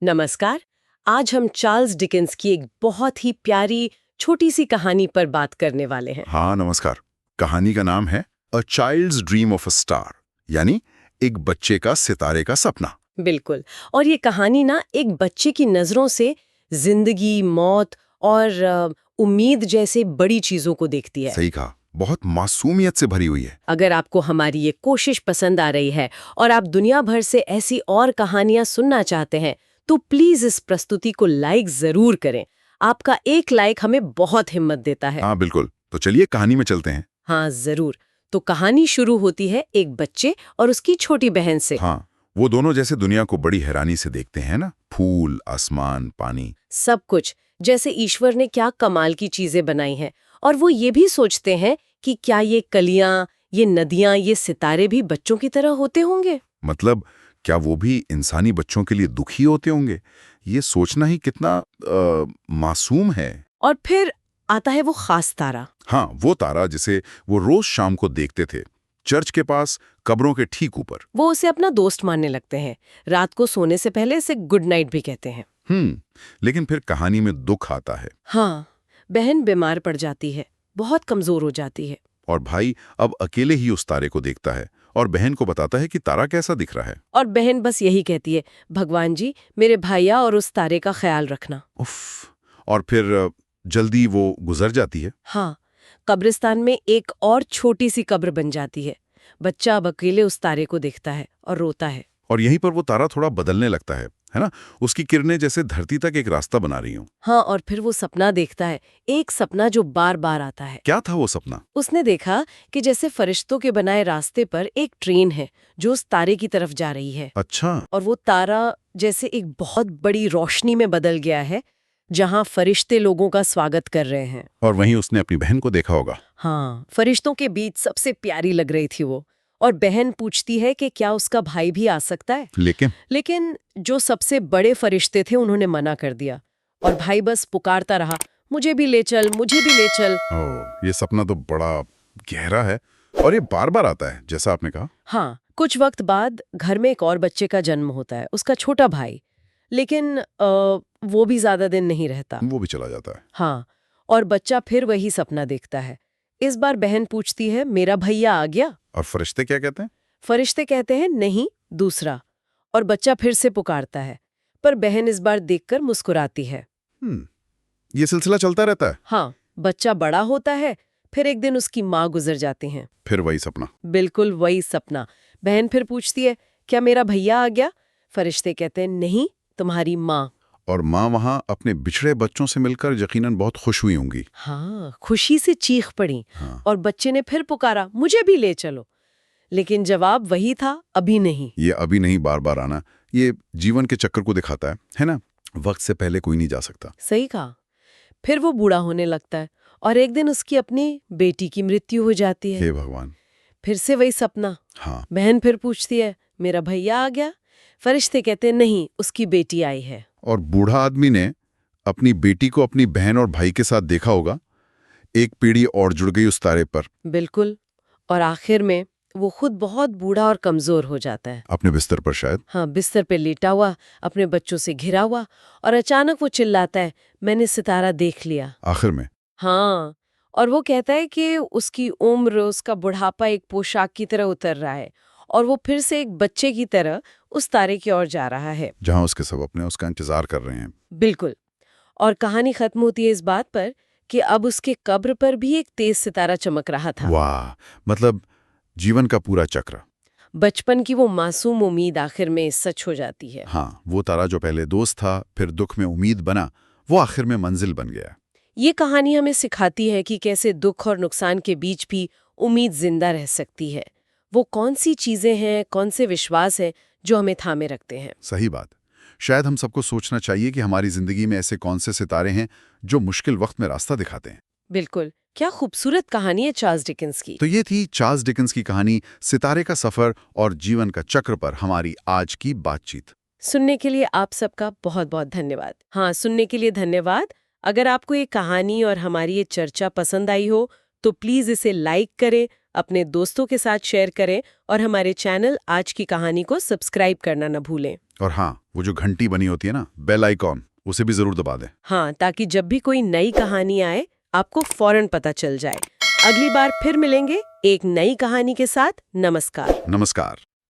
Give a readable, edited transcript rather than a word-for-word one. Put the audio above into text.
नमस्कार। आज हम चार्ल्स डिकेंस की एक बहुत ही प्यारी छोटी सी कहानी पर बात करने वाले हैं। हाँ नमस्कार। कहानी का नाम है a child's dream of a star, यानी एक बच्चे का सितारे का सपना। बिल्कुल। और ये कहानी ना एक बच्चे की नजरों से जिंदगी, मौत और उम्मीद जैसे बड़ी चीजों को देखती है। सही कहा, बहुत मासूमियत से भरी हुई है। अगर आपको हमारी ये कोशिश पसंद आ रही है और आप दुनिया भर से ऐसी और कहानियां सुनना चाहते हैं तो प्लीज इस प्रस्तुति को लाइक जरूर करें। आपका एक लाइक हमें बहुत हिम्मत देता है। हाँ बिल्कुल, तो चलिए कहानी में चलते हैं। हाँ जरूर। तो कहानी शुरू होती है एक बच्चे और उसकी छोटी बहन से। हाँ, वो दोनों जैसे दुनिया को बड़ी हैरानी से देखते हैं ना, फूल, आसमान, पानी। सब कुछ जैसे ईश्वर ने क्या कमाल की चीजें बनाई हैं। और वो ये भी सोचते हैं कि क्या ये कलियां, ये नदियां, ये सितारे भी बच्चों की तरह होते होंगे। मतलब क्या वो भी इंसानी बच्चों के लिए दुखी होते होंगे? ये सोचना ही कितना मासूम है। और फिर आता है वो खास तारा। हाँ, वो तारा जिसे वो रोज शाम को देखते थे, चर्च के पास, कब्रों के ठीक ऊपर। वो उसे अपना दोस्त मानने लगते हैं। रात को सोने से पहले इसे गुड नाइट भी कहते हैं। लेकिन फिर कहानी में दुख आता है। हाँ, बहन बीमार पड़ जाती है, बहुत कमजोर हो जाती है। और भाई अब अकेले ही उस तारे को देखता है और बहन को बताता है कि तारा कैसा दिख रहा है। और बहन बस यही कहती है, भगवान जी मेरे भैया और उस तारे का ख्याल रखना। उफ। और फिर जल्दी वो गुजर जाती है। हाँ, कब्रिस्तान में एक और छोटी सी कब्र बन जाती है। बच्चा अब अकेले उस तारे को देखता है और रोता है। और यहीं पर वो तारा थोड़ा बदलने लगता है ना? उसकी किरणें जैसे धरती तक एक रास्ता बना रही हों। हाँ, और फिर वो सपना देखता है, एक सपना जो बार बार आता है। क्या था वो सपना? उसने देखा कि जैसे फरिश्तों के बनाए रास्ते पर एक ट्रेन है जो उस तारे की तरफ जा रही है। अच्छा। और वो तारा जैसे एक बहुत बड़ी रोशनी में बदल गया है जहां फरिश्ते लोगों का स्वागत कर रहे हैं। और वहीं उसने अपनी बहन को देखा होगा। हाँ, फरिश्तों के बीच सबसे प्यारी लग रही थी वो। और बहन पूछती है कि क्या उसका भाई भी आ सकता है। लेकिन जो सबसे बड़े फरिश्ते थे उन्होंने मना कर दिया और भाई बस पुकारता रहा, मुझे भी ले चल, मुझे भी ले चल। ओह, ये सपना तो बड़ा गहरा है और ये बार बार आता है जैसा आपने कहा। हाँ, कुछ वक्त बाद घर में एक और बच्चे का जन्म होता है, उसका छोटा भाई। लेकिन वो भी ज्यादा दिन नहीं रहता। वो भी चला जाता है। हाँ, और बच्चा फिर वही सपना देखता है। इस बार बहन पूछती है, मेरा भैया आ गया? और फरिश्ते क्या कहते हैं? फरिश्ते कहते हैं, नहीं, दूसरा। और बच्चा फिर से पुकारता है, पर बहन इस बार देखकर मुस्कुराती है। ये सिलसिला चलता रहता है। हाँ, बच्चा बड़ा होता है, फिर एक दिन उसकी माँ गुजर जाती हैं। फिर वही सपना। बिल्कुल वही सपना। बहन फिर पूछती है, क्या मेरा भैया आ गया? फरिश्ते कहते हैं, नहीं, तुम्हारी माँ। और माँ वहाँ अपने बिछड़े बच्चों से मिलकर यकीनन बहुत खुश हुई होंगी। हाँ, खुशी से चीख पड़ी। हाँ। और बच्चे ने फिर पुकारा, मुझे भी ले चलो। लेकिन जवाब वही था, अभी नहीं। ये अभी नहीं बार बार आना, ये जीवन के चक्कर को दिखाता है ना? वक्त से पहले कोई नहीं जा सकता। सही कहा। फिर वो बूढ़ा होने लगता है और एक दिन उसकी अपनी बेटी की मृत्यु हो जाती है। हे भगवान। फिर से वही सपना। हाँ। बहन फिर पूछती है, मेरा भैया आ गया? फरिश्ते कहते हैं, नहीं, उसकी बेटी आई है। और बूढ़ा आदमी ने अपनी बेटी को अपनी बहन और भाई के साथ देखा होगा। एक पीढ़ी और जुड़ गई उस तारे पर। बिल्कुल। और आखिर में वो खुद बहुत बूढ़ा और कमजोर हो जाता है, अपने बिस्तर पर शायद। हाँ, बिस्तर पे लेटा हुआ, अपने बच्चों से घिरा हुआ। और अचानक वो चिल्लाता है, मैंने सितारा देख लिया। आखिर में। हाँ, और वो कहता है कि उसकी उम्र, उसका बुढ़ापा एक पोशाक की तरह उतर रहा है और वो फिर से एक बच्चे की तरह उस तारे की ओर जा रहा है जहां उसके सब अपने उसका इंतजार कर रहे हैं। बिल्कुल। और कहानी खत्म होती है इस बात पर कि अब उसके कब्र पर भी एक तेज सितारा चमक रहा था। वाह, मतलब जीवन का पूरा चक्र। बचपन की वो मासूम उम्मीद आखिर में सच हो जाती है। हाँ, वो तारा जो पहले दोस्त था, फिर दुख में उम्मीद बना, वो आखिर में मंजिल बन गया। ये कहानी हमें सिखाती है कि कैसे दुख और नुकसान के बीच भी उम्मीद जिंदा रह सकती है। वो कौन सी चीजें हैं, कौन से विश्वास हैं जो हमें थामे रखते हैं। सही बात। शायद हम सबको सोचना चाहिए कि हमारी जिंदगी में ऐसे कौन से सितारे हैं जो मुश्किल वक्त में रास्ता दिखाते हैं। बिल्कुल। क्या खूबसूरत कहानी है चार्ल्स डिकेंस की। तो ये थी चार्ल्स डिकेंस की कहानी, सितारे का सफर और जीवन का चक्र पर हमारी आज की बातचीत। सुनने के लिए आप सबका बहुत बहुत धन्यवाद। हाँ, सुनने के लिए धन्यवाद। अगर आपको ये कहानी और हमारी ये चर्चा पसंद आई हो तो प्लीज इसे लाइक करें, अपने दोस्तों के साथ शेयर करें और हमारे चैनल आज की कहानी को सब्सक्राइब करना न भूलें। और हाँ, वो जो घंटी बनी होती है ना, बेल आइकॉन, उसे भी जरूर दबा दें। हाँ, ताकि जब भी कोई नई कहानी आए आपको फौरन पता चल जाए। अगली बार फिर मिलेंगे एक नई कहानी के साथ। नमस्कार। नमस्कार।